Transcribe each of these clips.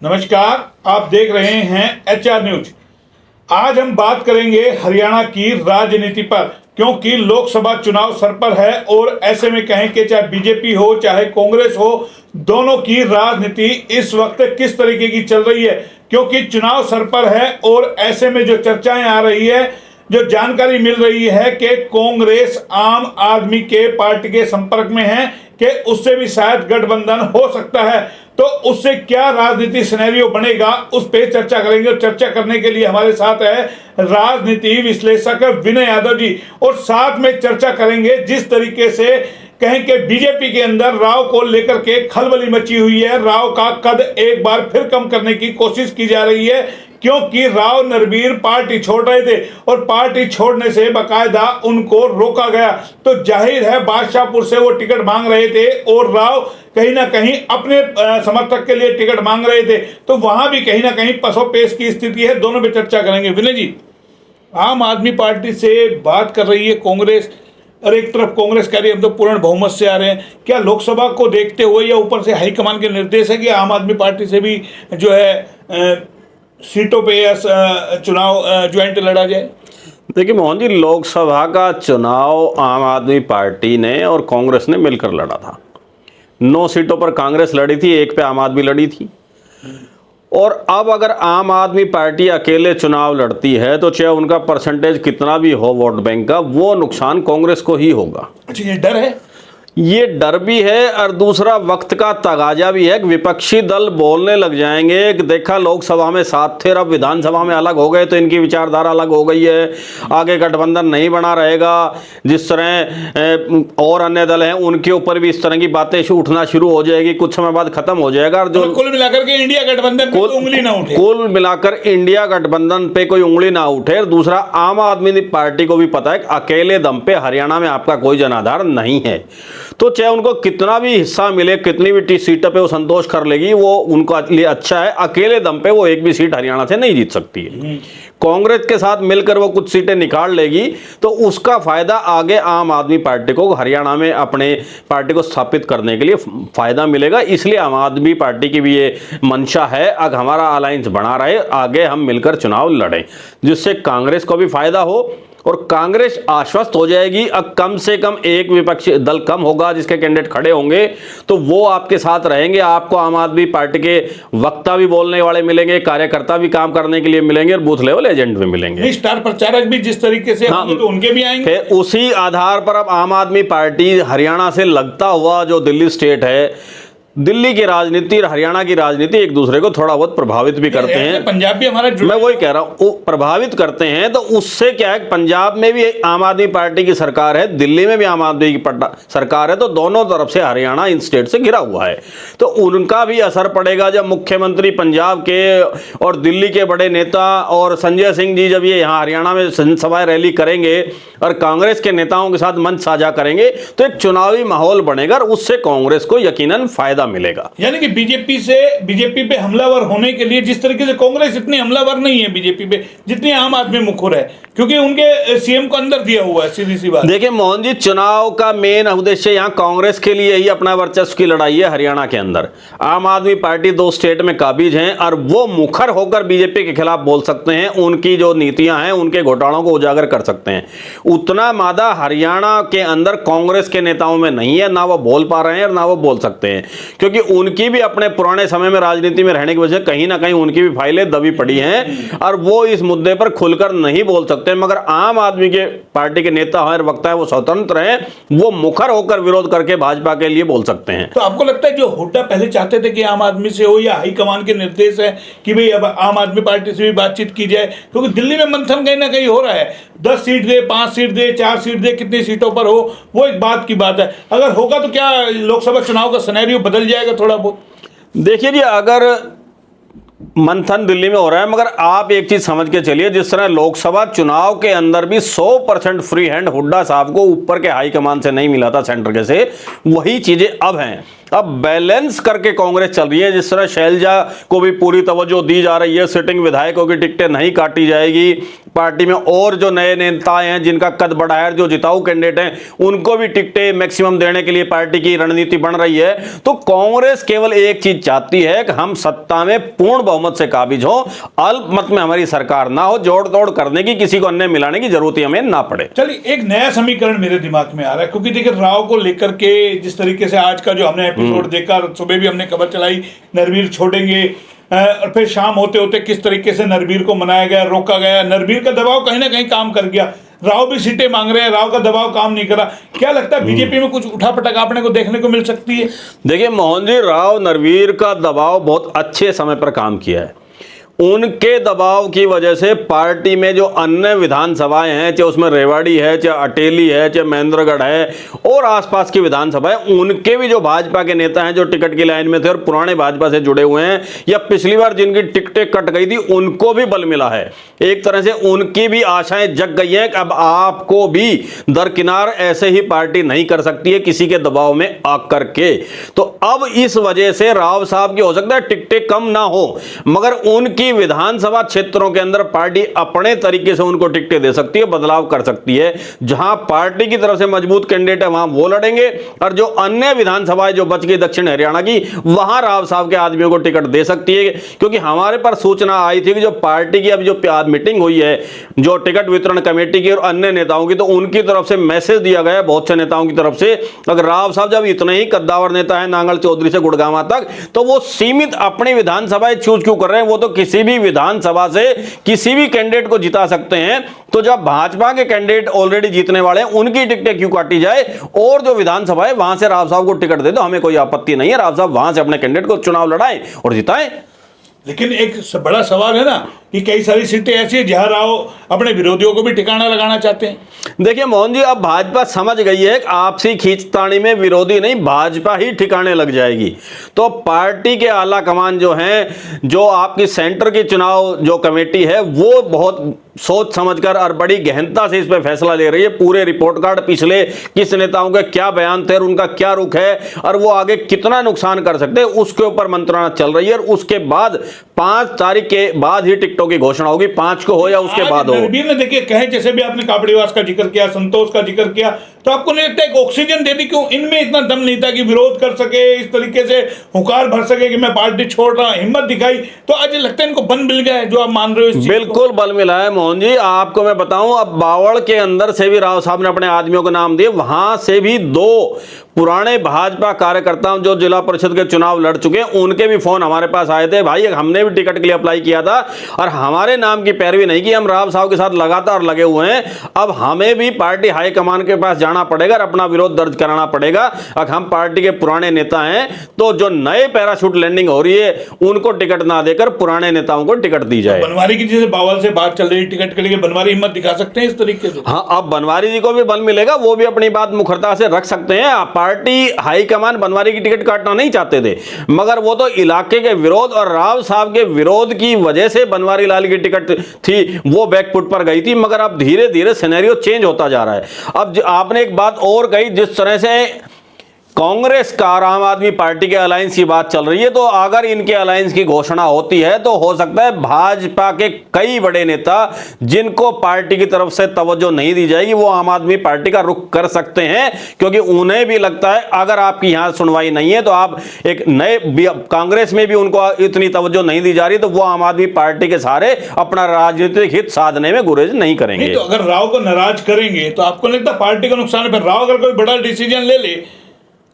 नमस्कार, आप देख रहे हैं HR न्यूज। आज हम बात करेंगे हरियाणा की राजनीति पर, क्योंकि लोकसभा चुनाव सर पर है और ऐसे में कहें कि चाहे बीजेपी हो चाहे कांग्रेस हो, दोनों की राजनीति इस वक्त किस तरीके की चल रही है, क्योंकि चुनाव सर पर है। और ऐसे में जो चर्चाएं आ रही है, जो जानकारी मिल रही है कि कांग्रेस आम आदमी के पार्टी के संपर्क में है कि उससे भी शायद गठबंधन हो सकता है। तो उससे क्या राजनीति सिनेरियो बनेगा, उस पे चर्चा करेंगे। और चर्चा करने के लिए हमारे साथ है राजनीति विश्लेषक विनय यादव जी, और साथ में चर्चा करेंगे जिस तरीके से कहें कि बीजेपी के अंदर राव को लेकर के खलबली मची हुई है। राव का कद एक बार फिर कम करने की कोशिश की जा रही है, क्योंकि राव नरवीर पार्टी छोड़ रहे थे और पार्टी छोड़ने से बकायदा उनको रोका गया। तो जाहिर है बादशाहपुर से वो टिकट मांग रहे थे और राव कहीं ना कहीं अपने समर्थक के लिए टिकट मांग रहे थे। तो वहां भी कहीं ना कहीं पसोपेश की स्थिति है। दोनों पे चर्चा करेंगे। विनय जी, आम आदमी पार्टी से बात कर रही है कांग्रेस, और एक तरफ कांग्रेस कह रही है हम तो पूर्ण बहुमत से आ रहे हैं। क्या लोकसभा को देखते हुए या ऊपर से हाईकमान के निर्देश है कि आम आदमी पार्टी से भी जो है सीटों पे चुनाव ज्वाइंट लड़ा जाए? देखिए मोहन जी, लोकसभा का चुनाव आम आदमी पार्टी ने और कांग्रेस ने मिलकर लड़ा था। 9 सीटों पर कांग्रेस लड़ी थी, 1 पे आम आदमी लड़ी थी। और अब अगर आम आदमी पार्टी अकेले चुनाव लड़ती है तो चाहे उनका परसेंटेज कितना भी हो वोट बैंक का, वो नुकसान कांग्रेस को ही होगा। अच्छा, ये डर है? ये डर भी है और दूसरा वक्त का तगाजा भी है कि विपक्षी दल बोलने लग जाएंगे कि देखा लोकसभा में साथ थे, अब विधानसभा में अलग हो गए तो इनकी विचारधारा अलग हो गई है, आगे गठबंधन नहीं बना रहेगा। जिस तरह और अन्य दल हैं उनके ऊपर भी इस तरह की बातें उठना शुरू हो जाएगी, कुछ समय बाद खत्म हो जाएगा। और जो कुल मिलाकर के इंडिया गठबंधन पे उंगली ना उठे, कुल मिलाकर इंडिया गठबंधन पे कोई उंगली ना उठे। और दूसरा, आम आदमी पार्टी को भी पता है कि अकेले दम पे हरियाणा में आपका कोई जनाधार नहीं है, तो चाहे उनको कितना भी हिस्सा मिले, कितनी भी सीट पे वो संतोष कर लेगी, वो उनको लिए अच्छा है। अकेले दम पे वो एक भी सीट हरियाणा से नहीं जीत सकती है। कांग्रेस के साथ मिलकर वो कुछ सीटें निकाल लेगी तो उसका फायदा आगे आम आदमी पार्टी को हरियाणा में अपने पार्टी को स्थापित करने के लिए फायदा मिलेगा। इसलिए आम आदमी पार्टी की भी ये मंशा है अगर हमारा अलायंस बना रहे, आगे हम मिलकर चुनाव लड़ें, जिससे कांग्रेस को भी फायदा हो और कांग्रेस आश्वस्त हो जाएगी। अब कम से कम एक विपक्षी दल कम होगा जिसके कैंडिडेट खड़े होंगे, तो वो आपके साथ रहेंगे। आपको आम आदमी पार्टी के वक्ता भी बोलने वाले मिलेंगे, कार्यकर्ता भी काम करने के लिए मिलेंगे और बूथ लेवल एजेंट भी मिलेंगे, स्टार प्रचारक भी जिस तरीके से हाँ, तो उनके भी आएंगे। फिर उसी आधार पर अब आम आदमी पार्टी हरियाणा से लगता हुआ जो दिल्ली स्टेट है, दिल्ली की राजनीति और हरियाणा की राजनीति एक दूसरे को थोड़ा बहुत प्रभावित भी करते हैं। पंजाब भी हमारा, मैं वही कह रहा हूँ, प्रभावित करते हैं। तो उससे क्या है, पंजाब में भी आम आदमी पार्टी की सरकार है, दिल्ली में भी आम आदमी की सरकार है, तो दोनों तरफ से हरियाणा इन स्टेट से घिरा हुआ है। तो उनका भी असर पड़ेगा जब मुख्यमंत्री पंजाब के और दिल्ली के बड़े नेता और संजय सिंह जी जब ये यहाँ हरियाणा में सभाएं रैली करेंगे और कांग्रेस के नेताओं के साथ मंच साझा करेंगे, तो एक चुनावी माहौल बनेगा और उससे कांग्रेस को यकीनन फायदा मिलेगा। यानी कि बीजेपी पे हमलावर होने के लिए, जिस तरीके से कांग्रेस इतनी हमलावर नहीं है बीजेपी पे जितनी आम आदमी मुखर है, क्योंकि उनके सीएम को अंदर दिया हुआ है। सीधी सी बात देखिए मोहन जी, चुनाव का मेन उद्देश्य यहाँ कांग्रेस के लिए ही अपना वर्चस्व की लड़ाई है। हरियाणा के अंदर आम आदमी पार्टी 2 स्टेट में काबिज हैं और वो मुखर होकर बीजेपी के खिलाफ बोल सकते हैं, उनकी जो नीतियां हैं उनके घोटालों को उजागर कर सकते हैं। उतना मादा हरियाणा के अंदर कांग्रेस के नेताओं में नहीं है, ना वो बोल पा रहे हैं और ना वो बोल सकते हैं, क्योंकि उनकी भी अपने पुराने समय में राजनीति में रहने की वजह से कहीं ना कहीं उनकी भी फाइलें दबी पड़ी हैं और वो इस मुद्दे पर खुलकर नहीं बोल सकते। मगर आम आदमी के पार्टी के नेता हैं, वक्ता है, वो स्वतंत्र हैं, वो मुखर होकर विरोध करके भाजपा के लिए बोल सकते हैं। तो आपको लगता है जो हुड्डा पहले चाहते थे कि आम आदमी से हो, या हाईकमान के निर्देश है कि भाई अब आम आदमी पार्टी से भी बातचीत की जाए, क्योंकि दिल्ली में मंथन कहीं ना कहीं हो रहा है, 10 सीट दे, 5 सीट दे, 4 सीट दे, कितनी सीटों पर हो, वो एक बात की बात है। अगर होगा तो क्या लोकसभा चुनाव का सिनेरियो बदल जाएगा थोड़ा बहुत? देखिए जी, अगर मंथन दिल्ली में हो रहा है, मगर आप एक चीज समझ के चलिए, जिस तरह लोकसभा चुनाव के अंदर भी 100% फ्री हैंड हुड्डा साहब को ऊपर के हाईकमान से नहीं मिला था सेंटर के से, वही चीजें अब हैं। अब बैलेंस करके कांग्रेस चल रही है। जिस तरह शैलजा को भी पूरी तवज्जो दी जा रही है, सिटिंग विधायकों की टिकटें नहीं काटी जाएगी, पार्टी में और जो नए नेताएं हैं जिनका कद बढ़ा है, जो जिताऊ कैंडिडेट हैं, उनको भी टिकटें मैक्सिमम देने के लिए पार्टी की रणनीति बन रही है। तो कांग्रेस केवल एक चीज चाहती है कि हम सत्ता में पूर्ण बहुमत से काबिज हो, अल्प मत में हमारी सरकार ना हो, जोड़ तोड़ करने की, किसी को अन्य मिलाने की जरूरत हमें ना पड़े। चलिए, एक नया समीकरण मेरे दिमाग में आ रहा है, क्योंकि देखिए राव को लेकर के जिस तरीके से आज का जो हमने एपिसोड देखा, सुबह भी हमने खबर चलाई नरवीर छोड़ेंगे, और फिर शाम होते होते किस तरीके से नरवीर को मनाया गया, रोका गया, नरवीर का दबाव कहीं ना कहीं काम कर गया, राव भी सीटें मांग रहे हैं, राव का दबाव काम नहीं करा। क्या लगता है बीजेपी में कुछ उठापटक आपने को देखने को मिल सकती है? देखिए मोहन जी, राव नरवीर का दबाव बहुत अच्छे समय पर काम किया है। उनके दबाव की वजह से पार्टी में जो अन्य विधानसभाएं हैं, चाहे उसमें रेवाड़ी है, चाहे अटेली है, चाहे महेंद्रगढ़ है और आसपास की विधानसभाएं, उनके भी जो भाजपा के नेता हैं जो टिकट की लाइन में थे और पुराने भाजपा से जुड़े हुए हैं या पिछली बार जिनकी टिकटें कट गई थी, उनको भी बल मिला है। एक तरह से उनकी भी आशाएं जग गई हैं कि अब आपको भी दरकिनार ऐसे ही पार्टी नहीं कर सकती है किसी के दबाव में आकर के। तो अब इस वजह से राव साहब की हो सकता है टिकटें कम ना हो, मगर उनकी विधानसभा क्षेत्रों के अंदर पार्टी अपने तरीके से उनको टिकटें दे सकती है, बदलाव कर सकती है। जहां पार्टी की तरफ से मजबूत कैंडिडेट है वहां वो लड़ेंगे, और जो अन्य विधानसभाएं जो बच गई दक्षिण हरियाणा की, वहां राव साहब के आदमियों को टिकट दे सकती है। क्योंकि हमारे पास सूचना आई थी कि जो पार्टी की अभी जो मीटिंग हुई है, जो टिकट वितरण कमेटी की और अन्य नेताओं की, तो उनकी तरफ से मैसेज दिया गया बहुत से नेताओं की तरफ से, अगर राव साहब जब इतने ही कद्दावर नेता है नांगल चौधरी से गुड़गांव तक, तो वो सीमित अपनी विधानसभाएं चूज क्यों कर रहे हैं? वो तो किसी भी विधानसभा से किसी भी कैंडिडेट को जिता सकते हैं। तो जब भाजपा के कैंडिडेट ऑलरेडी जीतने वाले हैं, उनकी टिकटें क्यों काटी जाए? और जो विधानसभा है वहां से राव साहब को टिकट दे दो, हमें कोई आपत्ति नहीं है। राव साहब वहां से अपने कैंडिडेट को चुनाव लड़ाएं और जिताएं। लेकिन एक बड़ा सवाल है ना कि कई सारी सीटें ऐसी है जहां राव अपने विरोधियों को भी ठिकाना लगाना चाहते हैं। देखिए मोहन जी, अब भाजपा समझ गई है कि आपसी खींचतानी में विरोधी नहीं, भाजपा ही ठिकाने लग जाएगी। तो पार्टी के आला कमान जो हैं, जो आपकी सेंटर की चुनाव जो कमेटी है, वो बहुत सोच समझकर और बड़ी गहनता से इस पर फैसला ले रही है। पूरे रिपोर्ट कार्ड पिछले किस नेताओं के क्या बयान थे और उनका क्या रुख है और वो आगे कितना नुकसान कर सकते हैं, उसके ऊपर मंत्रणा चल रही है। और उसके बाद 5 तारीख के बाद ही टिकटों की घोषणा होगी, 5 को हो या उसके बाद हो। नरवीर ने देखिए कहे, जैसे भी आपने कापड़ीवास का जिक्र किया, संतोष का जिक्र किया, तो आपको नहीं लगता एक ऑक्सीजन दे दी? क्यों इनमें इतना दम नहीं था कि विरोध कर सके, इस तरीके से हुंकार भर सके कि मैं पार्टी छोड़ रहा हूं, हिम्मत दिखाई? तो आज लगता है इनको बल मिल गया है, जो आप मान रहे हो? बिल्कुल बल मिला है मोहन जी। आपको मैं बताऊं, अब बावड़ के अंदर से भी राव साहब ने अपने आदमियों को नाम दिए, वहां से भी 2 पुराने भाजपा कार्यकर्ता जो जिला परिषद के चुनाव लड़ चुके हैं, उनके भी फोन हमारे पास आए थे, भाई हमने भी टिकट के लिए अप्लाई किया था और हमारे नाम की पैरवी नहीं की, हम राव साहब के साथ लगातार लगे हुए हैं, अब हमें भी पार्टी हाईकमान के पास जाना पड़ेगा और अपना विरोध दर्ज कराना पड़ेगा। अगर हम पार्टी के पुराने नेता हैं तो जो नए पैराशूट लैंडिंग हो रही है उनको टिकट ना देकर पुराने नेताओं को टिकट दी जाए। बनवारी की जैसे बावल से बात चल रही टिकट के लिए, बनवारी हिम्मत दिखा सकते हैं इस तरीके से? हाँ, अब बनवारी जी को भी बल मिलेगा, वो भी अपनी बात मुखरता से रख सकते हैं। पार्टी हाईकमान बनवारी की टिकट काटना नहीं चाहते थे, मगर वो तो इलाके के विरोध और राव साहब के विरोध की वजह से बनवारी लाल की टिकट थी वो बैकफुट पर गई थी। मगर अब धीरे धीरे सिनेरियो चेंज होता जा रहा है। अब आपने एक बात और कही, जिस तरह से कांग्रेस का और आम आदमी पार्टी के अलायंस की बात चल रही है, तो अगर इनके अलायंस की घोषणा होती है तो हो सकता है भाजपा के कई बड़े नेता जिनको पार्टी की तरफ से तवज्जो नहीं दी जाएगी, वो आम आदमी पार्टी का रुख कर सकते हैं। क्योंकि उन्हें भी लगता है अगर आपकी यहां सुनवाई नहीं है तो आप एक नए, कांग्रेस में भी उनको इतनी तवज्जो नहीं दी जा रही, तो वो आम आदमी पार्टी के सहारे अपना राजनीतिक हित साधने में गुरेज नहीं करेंगे। तो अगर राव को नाराज करेंगे तो आपको लगता है पार्टी का नुकसान है? फिर राव अगर कोई बड़ा डिसीजन ले ले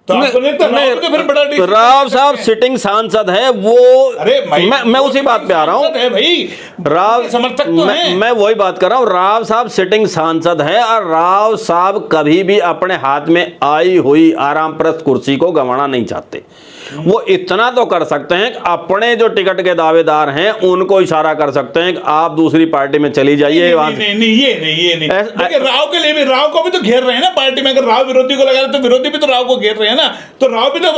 तो राव साहब सिटिंग सांसद है, वो मैं उसी बात पे आ रहा हूं भाई। राव समर्थक तो हैं। मैं वही बात कर रहा हूं, राव साहब सिटिंग सांसद है और राव साहब कभी भी अपने हाथ में आई हुई आरामप्रद कुर्सी को गंवाना नहीं चाहते। वो इतना तो कर सकते हैं कि अपने जो टिकट के दावेदार हैं उनको इशारा कर सकते हैं कि आप दूसरी पार्टी में चली जाइए। ये नहीं। राव के लिए भी, राव को भी तो घेर रहे हैं ना पार्टी में। अगर राव विरोधी को लगा रहे तो विरोधी भी तो राव को घेर रहे हैं ना। तो राव भी तो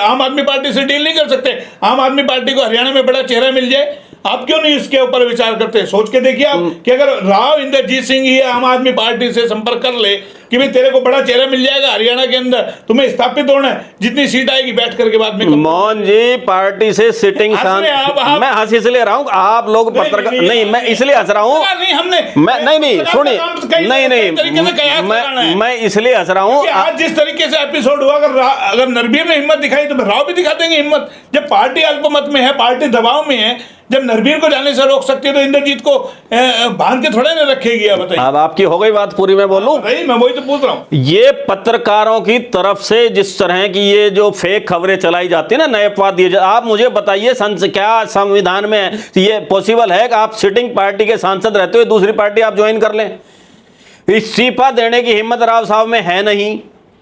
आम आदमी पार्टी से डील नहीं कर सकते। आम आदमी पार्टी को हरियाणा में बड़ा चेहरा मिल जाए, आप क्यों नहीं इसके ऊपर विचार करते? सोच के देखिए आप कि अगर राव इंद्रजीत सिंह ये आम आदमी पार्टी से संपर्क कर ले कि भाई तेरे को बड़ा चेहरा मिल जाएगा हरियाणा के अंदर, तुम्हें स्थापित होना है, जितनी सीट आएगी बैठ करके बाद में मोहन जी पार्टी से सिटिंग मैं हंस इसलिए रहा हूँ, आप लोग पत्रकार नहीं, मैं इसलिए हंस रहा हूँ, नहीं हमने नहीं सुनिए, नहीं मैं इसलिए हंस रहा हूँ। आज जिस तरीके से एपिसोड हुआ, अगर नरबीर ने हिम्मत दिखाई तो राव भी दिखा देंगे हिम्मत। जब पार्टी अल्पमत में है, पार्टी दबाव में है, जब नरबीर को जाने से रोक सकती है तो इंद्रजीत को बांध के थोड़े ना रखेगी? बताइए। अब आपकी हो गई बात पूरी, मैं बोलूं? मैं वही तो पूछ रहा हूँ। ये पत्रकारों की तरफ से जिस तरह की ये जो फेक खबरें चलाई जाती है ना, नए अपवाद दिए, आप मुझे बताइए क्या संविधान में ये पॉसिबल है कि आप सिटिंग पार्टी के सांसद रहते हुए दूसरी पार्टी आप ज्वाइन कर लें? इस्तीफा देने की हिम्मत राव साहब में है नहीं,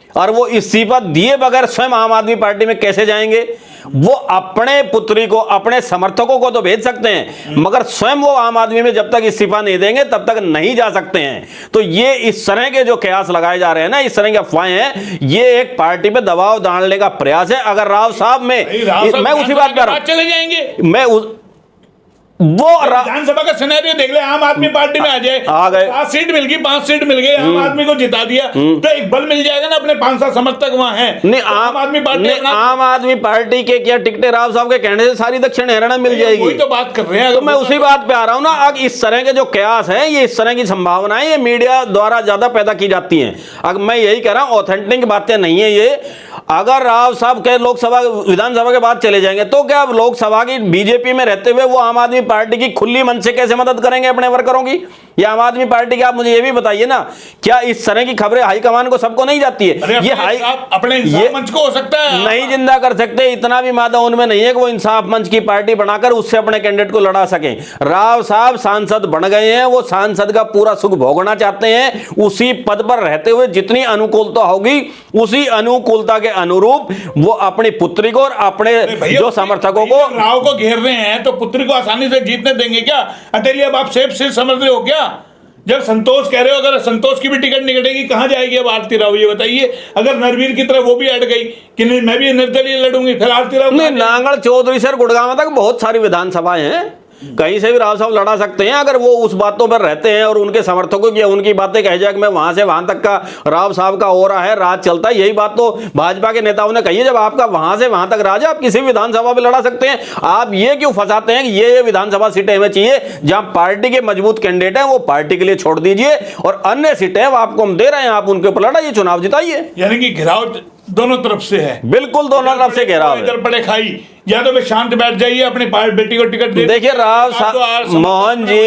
और वो इस्तीफा दिए बगैर स्वयं आम आदमी पार्टी में कैसे जाएंगे? वो अपने पुत्री को, अपने समर्थकों को तो भेज सकते हैं, मगर स्वयं वो आम आदमी में जब तक इस्तीफा नहीं देंगे तब तक नहीं जा सकते हैं। तो ये इस तरह के जो कयास लगाए जा रहे हैं ना, इस तरह की अफवाहें हैं, ये एक पार्टी पे दबाव डालने का प्रयास है। अगर राव साहब में, मैं उसी बात कर रहा हूं, चले जाएंगे, मैं वो विधानसभा का सिनेरियो देख ले, आम आदमी पार्टी में आ जाए, आ गए, 7 सीट मिल गई, 5 सीट मिल गई, आम आदमी को जिता दिया, तो एक बल मिल जाएगा ना, अपने 5-7 समर्थक वहां हैं। नहीं, आम आदमी पार्टी के क्या टिकटें राव साहब के कहने से सारी दक्षिण हरियाणा मिल जाएगी? वही तो बात कर रहे हैं। तो मैं उसी बात पे आ रहा हूं ना। अब इस तरह के जो कयास है, ये इस तरह की संभावनाएं ये मीडिया द्वारा ज्यादा पैदा की जाती हैं। अब मैं यही कह रहा हूं, ऑथेंटिक बातें नहीं है ये। अगर राव साहब के लोकसभा विधानसभा के बाद चले जाएंगे तो क्या लोकसभा की बीजेपी में रहते हुए वो आम आदमी पार्टी की खुली मन से कैसे मदद करेंगे अपने वर्करों की? या आम आदमी पार्टी की, आप मुझे ये भी बताइए ना, क्या इस तरह की खबरें हाईकमान को सबको नहीं जाती है? ये अपने मंच को हो सकता है नहीं जिंदा कर सकते, इतना भी मादा उनमें नहीं है कि वो इंसाफ मंच की पार्टी बनाकर उससे अपने कैंडिडेट को लड़ा सकें। राव साहब सांसद बन गए हैं, वो सांसद का पूरा सुख भोगना चाहते हैं। उसी पद पर रहते हुए जितनी अनुकूलता होगी, उसी अनुकूलता के अनुरूप वो अपनी पुत्री को और अपने जो समर्थकों को, राव को घेर रहे हैं तो पुत्री को आसानी से जीतने देंगे क्या? अटेली, अब आप सेफ से समझ रहे हो क्या? जब संतोष कह रहे हो, अगर संतोष की भी टिकट निकलेगी, कहां जाएगी अब आरती राव? ये बताइए। अगर नरवीर की तरह वो भी अट गई कि नहीं मैं भी निर्दलीय लड़ूंगी, फिर आरती राव नहीं, नांगल, चौधरी सर, गुड़गांव तक बहुत सारी विधानसभाएं हैं, कहीं से भी राव साहब लड़ा सकते हैं। अगर वो उस बातों पर रहते हैं और उनके समर्थकों की उनकी बातें कह जाए कि मैं वहां से वहां तक का राव साहब का हो रहा है, राज चलता है, यही बात तो भाजपा के नेताओं ने कही है। जब आपका वहां से वहां तक राज है, आप किसी भी विधानसभा में लड़ा सकते हैं। आप ये क्यों फंसाते हैं कि ये विधानसभा सीटें हमें चाहिए? जहां पार्टी के मजबूत कैंडिडेट हैं वो पार्टी के लिए छोड़ दीजिए, और अन्य सीटें आपको हम दे रहे हैं, आप उनके ऊपर लड़ाइए, चुनाव जिताइए। यानी कि घिराव दोनों तरफ से है। बिल्कुल दोनों तरफ से घेराव है। इधर पड़े खाई, या तो वे शांत बैठ जाइए, अपनी बेटी को टिकट दे। देखिए राव साहब, मोहन जी,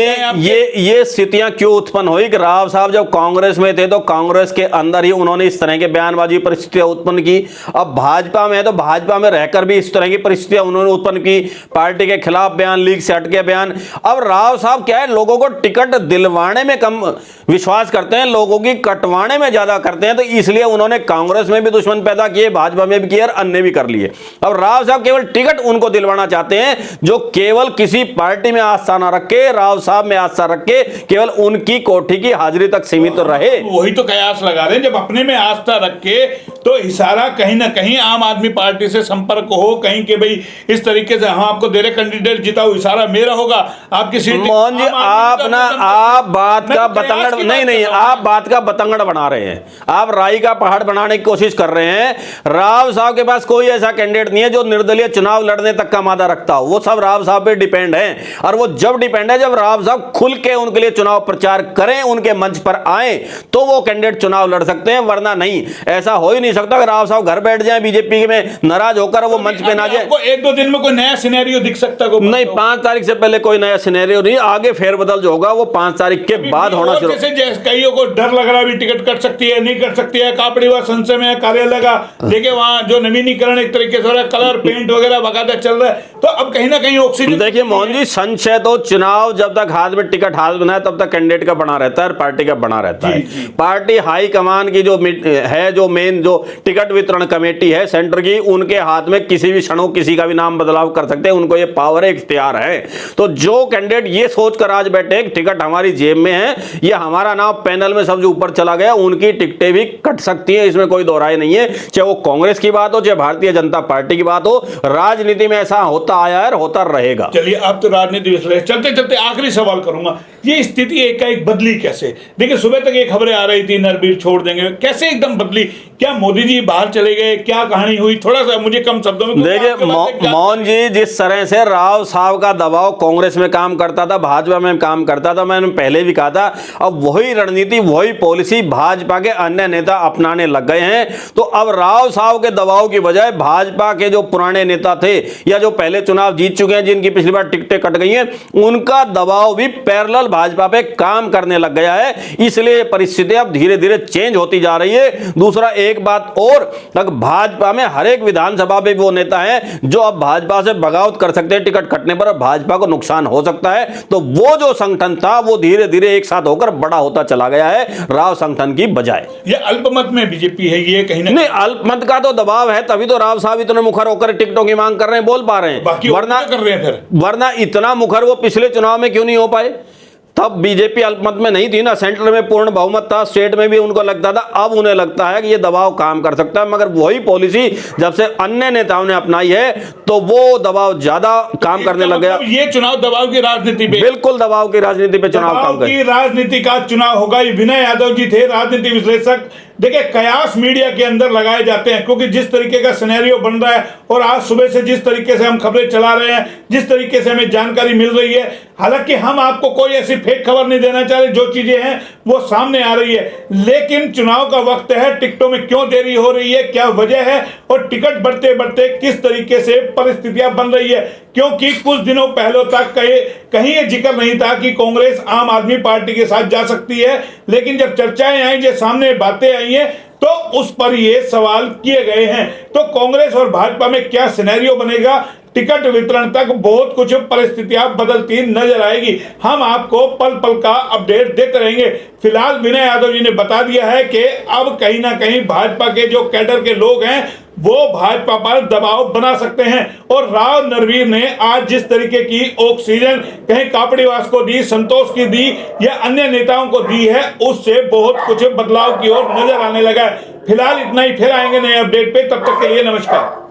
ये स्थितियां क्यों उत्पन्न हुई कि राव साहब जब कांग्रेस में थे तो कांग्रेस के अंदर ही उन्होंने इस तरह के बयानबाजी परिस्थितियां उत्पन्न की। अब भाजपा में है तो भाजपा में रहकर भी इस तरह की परिस्थितियां उन्होंने उत्पन्न की, पार्टी के खिलाफ बयान, लीग से हटके बयान। अब राव साहब क्या है, लोगों को टिकट दिलवाने में कम विश्वास करते हैं, लोगों की कटवाने में ज्यादा करते हैं, तो इसलिए उन्होंने कांग्रेस में भी दुश्मन पैदा किए, भाजपा में भी किए और अन्य भी कर लिए। अब राव साहब केवल टिकट उनको दिलवाना चाहते हैं जो केवल किसी पार्टी में आस्था ना रखे, राव साहब में आस्था रखे, केवल उनकी कोठी की हाजिरी तक सीमित रहे। वही तो कयास लगा रहे हैं, जब अपने में आस्था रखे तो इशारा कहीं ना कहीं आम आदमी पार्टी से संपर्क हो, कहीं के भाई इस तरीके से हम आपको दे रहे कैंडिडेट जिताओ, इशारा मेरा होगा, आपकी सीट। मोहन जी, आप ना, आप बात का बतंगड़ नहीं, आप बात का बतंगड़ बना रहे हैं, आप राई का पहाड़ बनाने की कोशिश कर रहे हैं। राव साहब के पास कोई ऐसा कैंडिडेट नहीं है जो निर्दलीय चुनाव लड़ने तक का मादा रखता हो, वो सब राव साहब पे डिपेंड है। और वो जब डिपेंड है, जब राव साहब खुल के उनके लिए चुनाव प्रचार करें, उनके मंच पर आए, तो वो कैंडिडेट चुनाव लड़ सकते हैं, वरना नहीं। ऐसा हो ही नहीं सकता कि राव साहब घर बैठ जाएं बीजेपी में नाराज होकर वो मंच पे ना जाए। आपको 1-2 दिन में कोई नया सिनेरियो दिख सकता है? नहीं, 5 तारीख से पहले कोई नया सिनेरियो नहीं, आगे फेरबदल जो होगा वो 5 तारीख के बाद होना शुरू। जैसे कईयों को डर लग रहा भी टिकट कट सकती है, नहीं कट सकती है, कापड़ी व संशय में कार्यालय का देखिए वहां जो नवीनीकरण एक तरीके से हो रहा है, कलर पेंट वगैरह बकायदा चल रहा है, तो अब कहीं ना कहीं ऑक्सीजन। देखिए मोहन जी, संशय तो चुनाव जब तक हाथ में टिकट हाथ में है तब तक कैंडिडेट का बना रहता है, पार्टी का बना रहता है। पार्टी हाई कमान की जो है, जो मेन जो टिकट वितरण कमेटी है सेंटर की, उनके हाथ में किसी भी क्षण किसी का भी नाम बदलाव कर सकते हैं, उनको ये पावर है, इख्तियार है। तो जो कैंडिडेट ये सोचकर आज बैठे टिकट हमारी जेब में है, ये हमारा नाम पैनल में सब जो ऊपर चला गया, उनकी टिकटें भी कट सकती है, इसमें कोई दोहराई नहीं है। चाहे वो कांग्रेस की बात हो, चाहे भारतीय जनता पार्टी की बात हो, राजनीति में ऐसा होता आया है और होता रहेगा। चलिए, आप तो राजनीति विश्लेषक, चलते चलते आखिरी सवाल करूंगा, ये स्थिति एकाएक बदली कैसे? देखिए, सुबह तक ये खबरें आ रही थी नरबीर छोड़ देंगे, कैसे एकदम बदली? क्या मोदी जी बाहर चले गए? क्या कहानी हुई? थोड़ा सा मुझे कम शब्दों में। देखिए मोहन जी, जिस तरह से राव साहब का दबाव कांग्रेस में काम करता था, भाजपा में काम करता था, मैंने पहले भी कहा था, अब वही रणनीति, वही पॉलिसी भाजपा के अन्य नेता अपनाने लग गए हैं। तो अब राव साहब के दबाव की बजाय भाजपा के जो पुराने नेता थे या जो पहले चुनाव जीत चुके हैं, जिनकी पिछली बार टिकटें कट गई हैं, उनका दबाव भी पैरेलल भाजपा पे काम करने लग गया है। इसलिए परिस्थिति अब धीरे धीरे चेंज होती जा रही है। दूसरा एक बात और, भाजपा में हर एक विधानसभा में वो नेता है जो अब भाजपा से बगावत कर सकते हैं टिकट कटने पर, भाजपा को नुकसान हो सकता है। तो वो जो संगठन था वो धीरे धीरे एक साथ होकर बड़ा होता चला गया है राव संगठन की बजाय। ये अल्पमत में बीजेपी है, ये कहीं नहीं, अल्पमत का तो दबाव है, तभी तो राव साहब इतने मुखर होकर टिकटों की मांग कर रहे हैं, बोल पा रहे हैं। वरना कर रहे हैं फिर, वरना इतना मुखर वो पिछले चुनाव में क्यों नहीं हो पाए? तब बीजेपी अल्पमत में नहीं थी ना, सेंटर में पूर्ण बहुमत था, स्टेट में भी उनको लगता था। अब उन्हें लगता है कि ये दबाव काम कर सकता है, मगर वही पॉलिसी जब से अन्य नेताओं ने अपनाई है तो वो दबाव ज्यादा काम करने लग गया। ये चुनाव दबाव की राजनीति पे, बिल्कुल दबाव की राजनीति पे चुनाव काम की राजनीति का चुनाव होगा। ये विनय यादव जी थे, राजनीति विश्लेषक। देखिए, कयास मीडिया के अंदर लगाए जाते हैं, क्योंकि जिस तरीके का सिनेरियो बन रहा है और आज सुबह से जिस तरीके से हम खबरें चला रहे हैं, जिस तरीके से हमें जानकारी मिल रही है, हालांकि हम आपको कोई ऐसी फेक खबर नहीं देना चाह रहे, जो चीजें हैं वो सामने आ रही है। लेकिन चुनाव का वक्त है, टिकटों में क्यों देरी हो रही है, क्या वजह है, और टिकट बढ़ते बढ़ते किस तरीके से परिस्थितियां बन रही है? क्योंकि कुछ दिनों पहले तक कहीं ये जिक्र नहीं था कि कांग्रेस आम आदमी पार्टी के साथ जा सकती है, लेकिन जब चर्चाएं आई, जो सामने बातें आई हैं, तो उस पर ये सवाल किए गए हैं। तो कांग्रेस और भाजपा में क्या सिनेरियो बनेगा? टिकट वितरण तक बहुत कुछ परिस्थितियां बदलती नजर आएगी। हम आपको पल पल का अपडेट देते रहेंगे। फिलहाल विनय यादव जी ने बता दिया है कि अब कहीं ना कहीं भाजपा के जो कैडर के लोग हैं वो भाजपा पर दबाव बना सकते हैं। और राव नरवीर ने आज जिस तरीके की ऑक्सीजन कहीं कापड़ीवास को दी, संतोष की दी या अन्य नेताओं को दी है, उससे बहुत कुछ बदलाव की ओर नजर आने लगा है। फिलहाल इतना ही, फिर आएंगे नए अपडेट पे, तब तक के लिए नमस्कार।